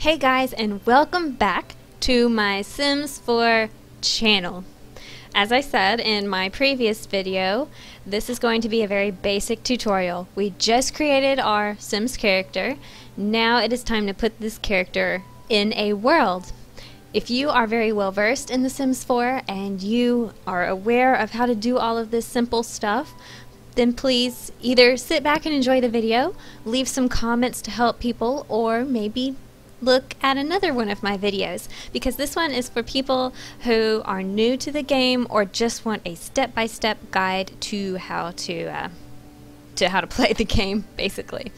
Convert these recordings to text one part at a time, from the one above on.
Hey guys, and welcome back to my Sims 4 channel. As I said in my previous video, this is going to be a very basic tutorial. We just created our Sims character. Now it is time to put this character in a world. If you are very well versed in The Sims 4 and you are aware of how to do all of this simple stuff, then please either sit back and enjoy the video, leave some comments to help people, or maybe look at another one of my videos, because this one is for people who are new to the game or just want a step-by-step guide to how to play the game, basically.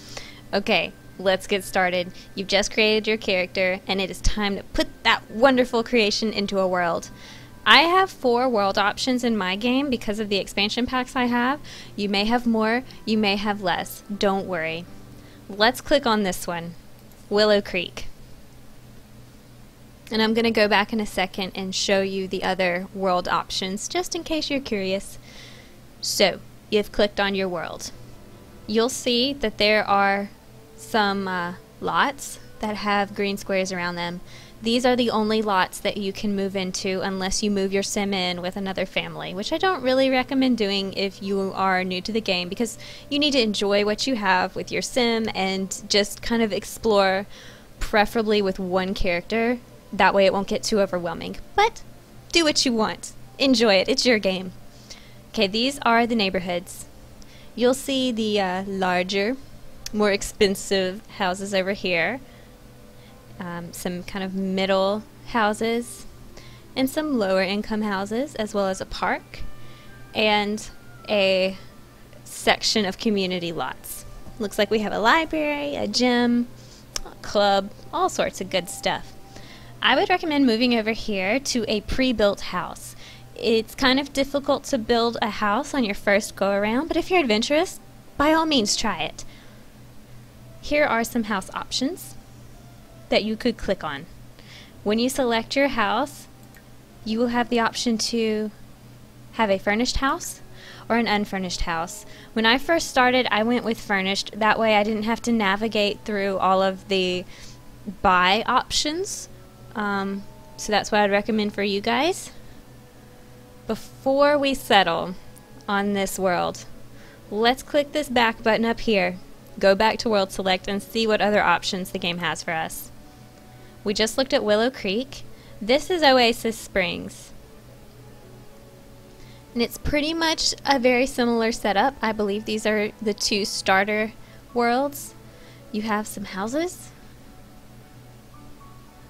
Okay, let's get started. You've just created your character, and it is time to put that wonderful creation into a world. I have 4 world options in my game because of the expansion packs I have. You may have more, you may have less. Don't worry. Let's click on this one, Willow Creek. And I'm going to go back in a second and show you the other world options, just in case you're curious. So, you've clicked on your world. You'll see that there are some lots that have green squares around them. These are the only lots that you can move into unless you move your sim in with another family, which I don't really recommend doing if you are new to the game, because you need to enjoy what you have with your sim and just kind of explore, preferably with one character. That way it won't get too overwhelming. But do what you want. Enjoy it. It's your game. Okay, these are the neighborhoods. You'll see the larger, more expensive houses over here. Some kind of middle houses and some lower income houses, as well as a park and a section of community lots. Looks like we have a library, a gym, a club, all sorts of good stuff. I would recommend moving over here to a pre-built house. It's kind of difficult to build a house on your first go around, but if you're adventurous, by all means try it. Here are some house options that you could click on. When you select your house, you will have the option to have a furnished house or an unfurnished house. When I first started, I went with furnished. That way I didn't have to navigate through all of the buy options. So that's what I'd recommend for you guys. Before we settle on this world, let's click this back button up here, go back to World Select, and see what other options the game has for us. We just looked at Willow Creek. This is Oasis Springs. And it's pretty much a very similar setup. I believe these are the 2 starter worlds. You have some houses,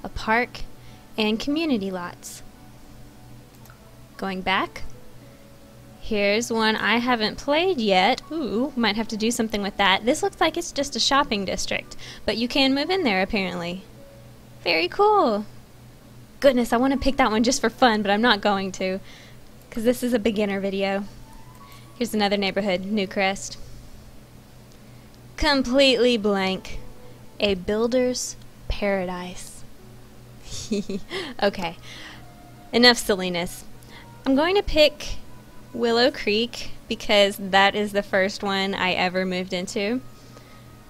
a park, and community lots. Going back, here's one I haven't played yet. Ooh, might have to do something with that. This looks like it's just a shopping district, but you can move in there apparently. Very cool. Goodness, I want to pick that one just for fun, but I'm not going to, because this is a beginner video. Here's another neighborhood, Newcrest. Completely blank. A builder's paradise. Okay, enough silliness. I'm going to pick Willow Creek because that is the first one I ever moved into.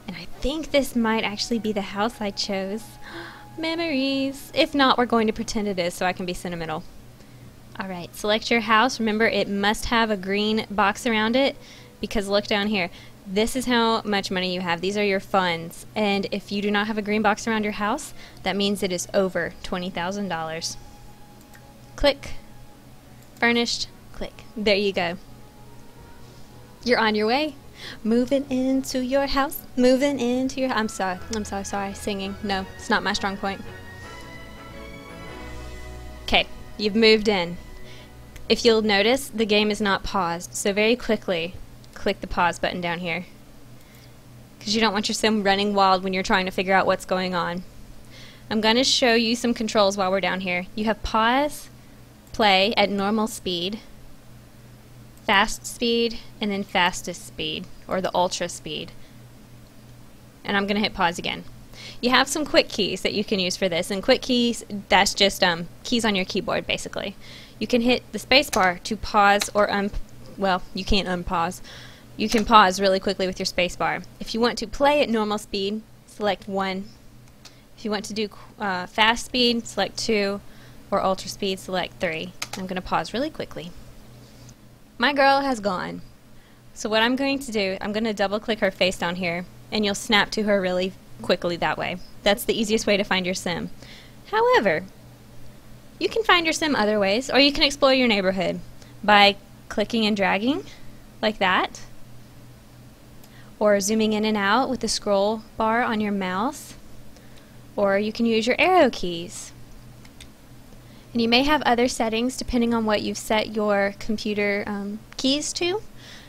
And I think this might actually be the house I chose. Memories. If not, we're going to pretend it is so I can be sentimental. Alright, select your house. Remember, it must have a green box around it, because look down here. This is how much money you have. These are your funds. And if you do not have a green box around your house, that means it is over $20,000. Click. Furnished. Click. There you go. You're on your way. Moving into your house. Moving into your... I'm sorry. Singing. No, it's not my strong point. Okay, you've moved in. If you'll notice, the game is not paused. So very quickly, click the pause button down here, because you don't want your sim running wild when you're trying to figure out what's going on. I'm going to show you some controls while we're down here. You have pause, play at normal speed, fast speed, and then fastest speed, or the ultra speed. And I'm going to hit pause again. You have some quick keys that you can use for this, and quick keys, that's just keys on your keyboard basically. You can hit the space bar to pause or well, you can't unpause. You can pause really quickly with your space bar. If you want to play at normal speed, select 1, If you want to do fast speed, select 2, or ultra speed, select 3. I'm going to pause really quickly. My girl has gone. So what I'm going to do, I'm going to double click her face down here, and you'll snap to her really quickly that way. That's the easiest way to find your sim. However, you can find your sim other ways, or you can explore your neighborhood by clicking and dragging like that, or zooming in and out with the scroll bar on your mouse, or you can use your arrow keys. And you may have other settings depending on what you've set your computer keys to,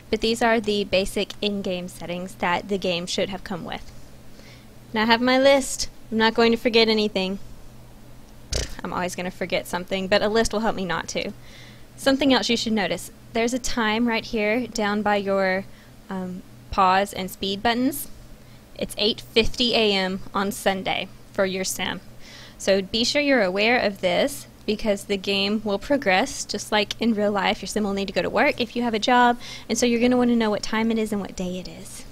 but these are the basic in-game settings that the game should have come with. Now I have my list. I'm not going to forget anything. I'm always going to forget something, but a list will help me not to. Something else you should notice. There's a time right here down by your pause and speed buttons. It's 8:50 a.m. on Sunday for your sim. So be sure you're aware of this, because the game will progress just like in real life. Your sim will need to go to work if you have a job, and so you're going to want to know what time it is and what day it is.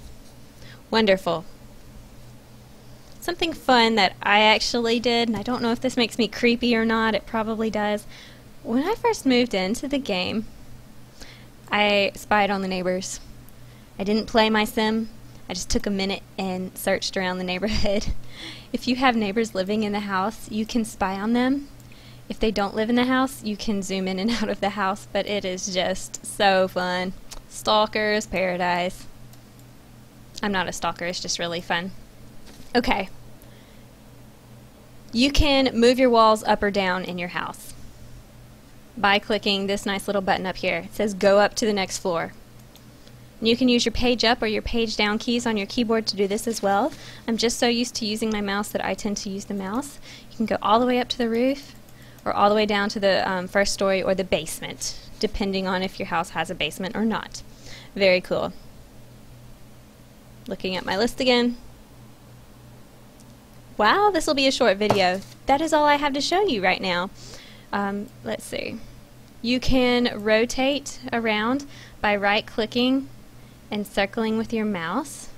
Wonderful. Something fun that I actually did, and I don't know if this makes me creepy or not, it probably does. When I first moved into the game, I spied on the neighbors. I didn't play my sim. I just took a minute and searched around the neighborhood. If you have neighbors living in the house, you can spy on them. If they don't live in the house, you can zoom in and out of the house, but it is just so fun. Stalker's paradise. I'm not a stalker, it's just really fun. Okay. You can move your walls up or down in your house by clicking this nice little button up here. It says go up to the next floor. And you can use your page up or your page down keys on your keyboard to do this as well. I'm just so used to using my mouse that I tend to use the mouse. You can go all the way up to the roof, or all the way down to the first story or the basement, depending on if your house has a basement or not. Very cool. Looking at my list again. Wow, this will be a short video. That is all I have to show you right now. Let's see. You can rotate around by right-clicking and circling with your mouse.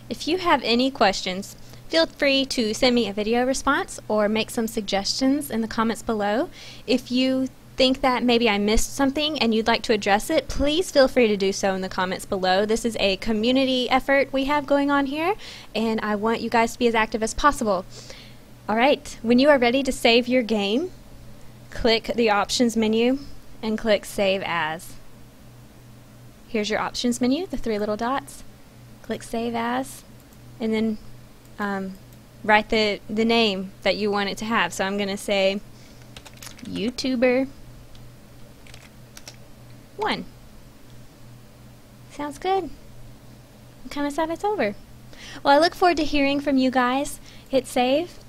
If you have any questions, feel free to send me a video response or make some suggestions in the comments below. If you think that maybe I missed something and you'd like to address it, please feel free to do so in the comments below. This is a community effort we have going on here, and I want you guys to be as active as possible. Alright, when you are ready to save your game, click the options menu and click Save As. Here's your options menu, the 3 little dots. Click Save As, and then write the name that you want it to have. So I'm going to say YouTuber 1. Sounds good. I'm kind of sad it's over. Well, I look forward to hearing from you guys. Hit save,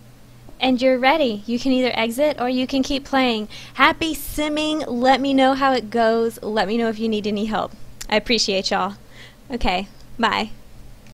and you're ready. You can either exit or you can keep playing. Happy simming. Let me know how it goes. Let me know if you need any help. I appreciate y'all. Okay, bye.